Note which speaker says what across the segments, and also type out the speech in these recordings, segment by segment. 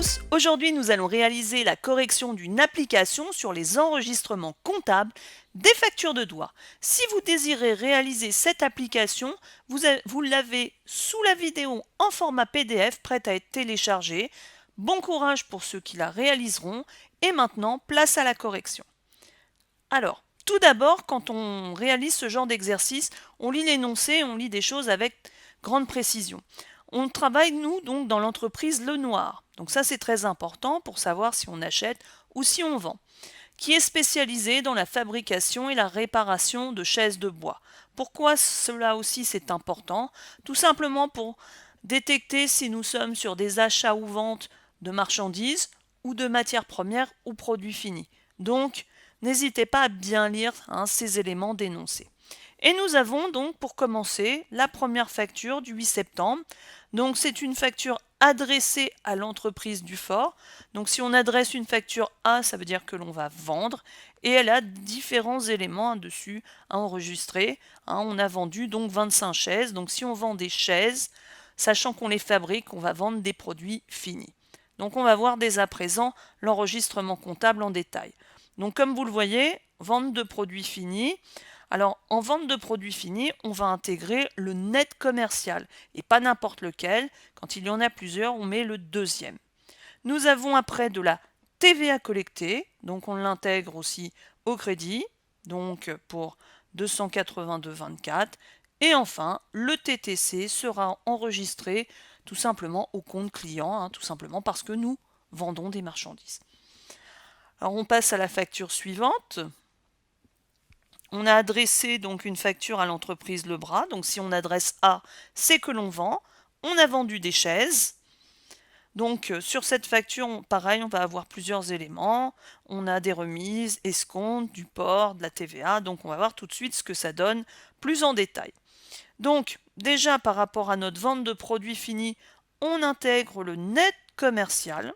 Speaker 1: tous, aujourd'hui nous allons réaliser la correction d'une application sur les enregistrements comptables des factures de doigts. Si vous désirez réaliser cette application, vous l'avez sous la vidéo en format PDF prête à être téléchargée. Bon courage pour ceux qui la réaliseront et maintenant place à la correction. Alors, tout d'abord, quand on réalise ce genre d'exercice, on lit l'énoncé, on lit des choses avec grande précision. On travaille, nous, donc, dans l'entreprise Lenoir. Donc ça, c'est très important pour savoir si on achète ou si on vend, qui est spécialisée dans la fabrication et la réparation de chaises de bois. Pourquoi cela aussi c'est important? Tout simplement pour détecter si nous sommes sur des achats ou ventes de marchandises ou de matières premières ou produits finis. Donc, n'hésitez pas à bien lire ces éléments d'énoncé. Et nous avons donc pour commencer la première facture du 8 septembre. Donc c'est une facture adressée à l'entreprise Dufort. Donc si on adresse une facture A, ça veut dire que l'on va vendre. Et elle a différents éléments dessus à enregistrer. On a vendu donc 25 chaises. Donc si on vend des chaises, sachant qu'on les fabrique, on va vendre des produits finis. Donc on va voir dès à présent l'enregistrement comptable en détail. Donc comme vous le voyez, vente de produits finis. Alors en vente de produits finis, on va intégrer le net commercial et pas n'importe lequel. Quand il y en a plusieurs, on met le deuxième. Nous avons après de la TVA collectée, donc on l'intègre aussi au crédit, donc pour 282,24. Et enfin, le TTC sera enregistré tout simplement au compte client, tout simplement parce que nous vendons des marchandises. Alors on passe à la facture suivante. On a adressé donc une facture à l'entreprise Lebras. Donc si on adresse A, c'est que l'on vend. On a vendu des chaises. Donc sur cette facture, pareil, on va avoir plusieurs éléments. On a des remises, escomptes, du port, de la TVA. Donc on va voir tout de suite ce que ça donne plus en détail. Donc déjà par rapport à notre vente de produits finis, on intègre le net commercial.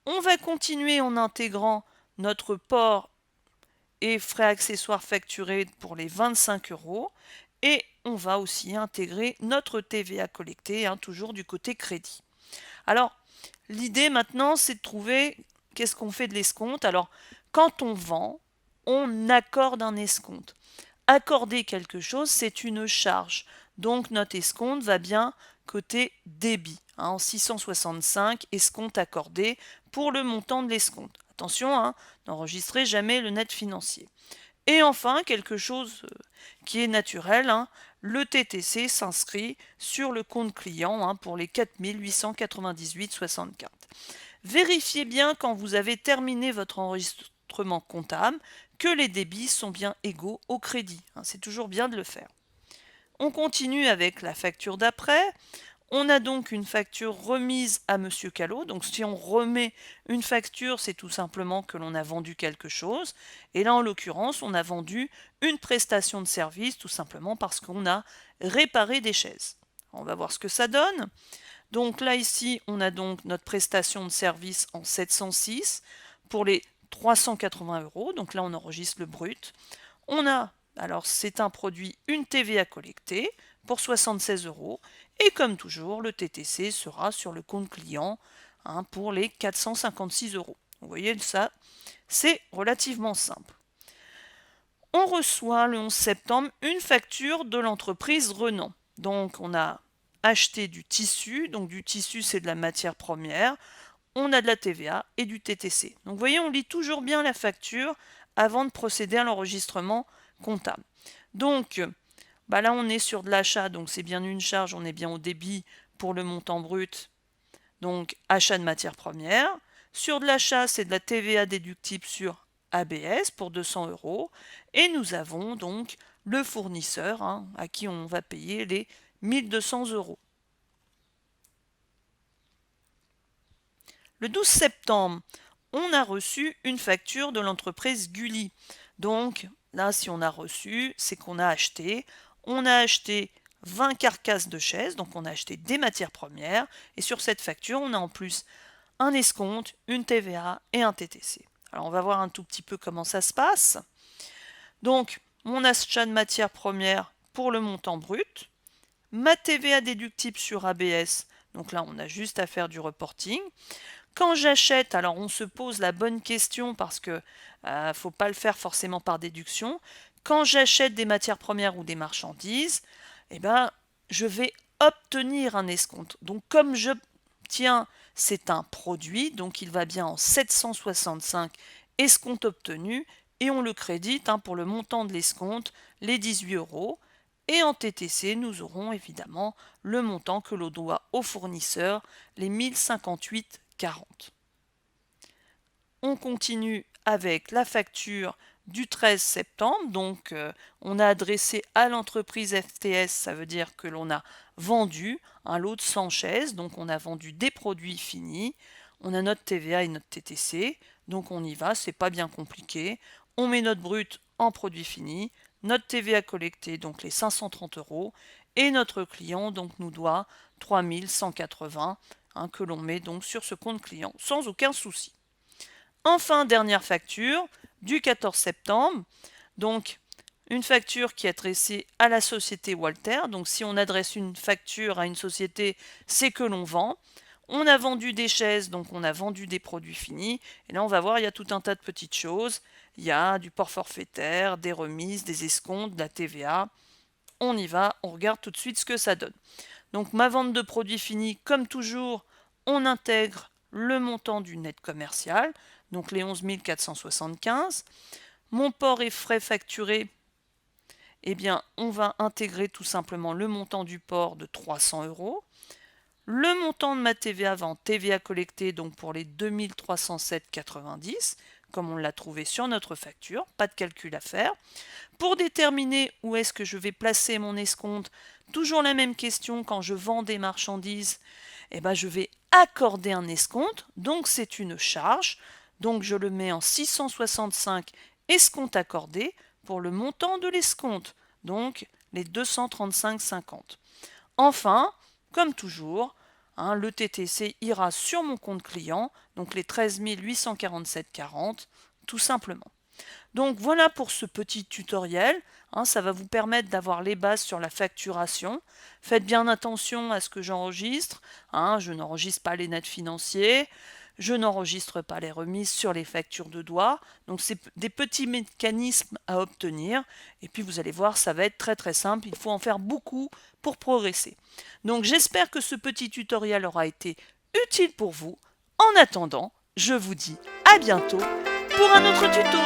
Speaker 1: On va continuer en intégrant notre port et frais accessoires facturés pour les 25 €. Et on va aussi intégrer notre TVA collectée, toujours du côté crédit. Alors, l'idée maintenant, c'est de trouver qu'est-ce qu'on fait de l'escompte. Alors, quand on vend, on accorde un escompte. Accorder quelque chose, c'est une charge. Donc, notre escompte va bien côté débit. En 665, escompte accordé pour le montant de l'escompte. Attention, n'enregistrez jamais le net financier. Et enfin, quelque chose qui est naturel, le TTC s'inscrit sur le compte client pour les 4 898,64. Vérifiez bien quand vous avez terminé votre enregistrement comptable que les débits sont bien égaux au crédit. C'est toujours bien de le faire. On continue avec la facture d'après. On a donc une facture remise à Monsieur Callot. Donc si on remet une facture, c'est tout simplement que l'on a vendu quelque chose. Et là, en l'occurrence, on a vendu une prestation de service, tout simplement parce qu'on a réparé des chaises. On va voir ce que ça donne. Donc là, ici, on a donc notre prestation de service en 706 pour les 380 €. Donc là, on enregistre le brut. On a, alors c'est un produit, une TVA collectée pour 76 €. Et comme toujours, le TTC sera sur le compte client pour les 456 €. Vous voyez, ça, c'est relativement simple. On reçoit le 11 septembre une facture de l'entreprise Renan. Donc on a acheté du tissu, donc du tissu c'est de la matière première, on a de la TVA et du TTC. Donc vous voyez, on lit toujours bien la facture avant de procéder à l'enregistrement comptable. Donc là on est sur de l'achat, donc c'est bien une charge, on est bien au débit pour le montant brut, donc achat de matière première. Sur de l'achat, c'est de la TVA déductible sur ABS pour 200 €. Et nous avons donc le fournisseur à qui on va payer les 1200 €. Le 12 septembre, on a reçu une facture de l'entreprise Gulli. Donc là, si on a reçu, c'est qu'on a acheté. On a acheté 20 carcasses de chaises, donc on a acheté des matières premières. Et sur cette facture, on a en plus un escompte, une TVA et un TTC. Alors on va voir un tout petit peu comment ça se passe. Donc mon achat de matière première pour le montant brut, ma TVA déductible sur ABS, Donc là, on a juste à faire du reporting. Quand j'achète, alors on se pose la bonne question parce que faut pas le faire forcément par déduction. Quand j'achète des matières premières ou des marchandises, eh ben, je vais obtenir un escompte. Donc comme j'obtiens, c'est un produit, donc il va bien en 765 escompte obtenu et on le crédite pour le montant de l'escompte, les 18 euros. Et en TTC, nous aurons évidemment le montant que l'on doit au fournisseur, les 1058,40. On continue avec la facture du 13 septembre. Donc, on a adressé à l'entreprise FTS, ça veut dire que l'on a vendu un lot de 100 chaises. Donc, on a vendu des produits finis. On a notre TVA et notre TTC. Donc, on y va, c'est pas bien compliqué. On met notre brut en produit fini, notre TVA collectée, donc les 530 euros, et notre client donc nous doit 3180 que l'on met donc sur ce compte client sans aucun souci. Enfin, dernière facture du 14 septembre. Donc, une facture qui est adressée à la société Walter. Donc, si on adresse une facture à une société, c'est que l'on vend. On a vendu des chaises, donc on a vendu des produits finis. Et là, on va voir, il y a tout un tas de petites choses. Il y a du port forfaitaire, des remises, des escomptes, de la TVA. On y va, on regarde tout de suite ce que ça donne. Donc, ma vente de produits finis, comme toujours, on intègre le montant du net commercial, donc les 11 475. Mon port et frais facturés, eh bien, on va intégrer tout simplement le montant du port de 300 euros. Le montant de ma TVA va en TVA collectée, donc pour les 2307,90, comme on l'a trouvé sur notre facture, pas de calcul à faire. Pour déterminer où est-ce que je vais placer mon escompte, toujours la même question, quand je vends des marchandises, eh ben, je vais accorder un escompte, donc c'est une charge, donc je le mets en 665 escompte accordé pour le montant de l'escompte, donc les 235,50. Enfin, comme toujours, le TTC ira sur mon compte client, donc les 13 847,40, tout simplement. Donc voilà pour ce petit tutoriel. Ça va vous permettre d'avoir les bases sur la facturation. Faites bien attention à ce que j'enregistre. Je n'enregistre pas les nets financiers. Je n'enregistre pas les remises sur les factures de doigts. Donc c'est des petits mécanismes à obtenir. Et puis vous allez voir, ça va être très très simple. Il faut en faire beaucoup pour progresser. Donc j'espère que ce petit tutoriel aura été utile pour vous. En attendant, je vous dis à bientôt pour un autre tuto.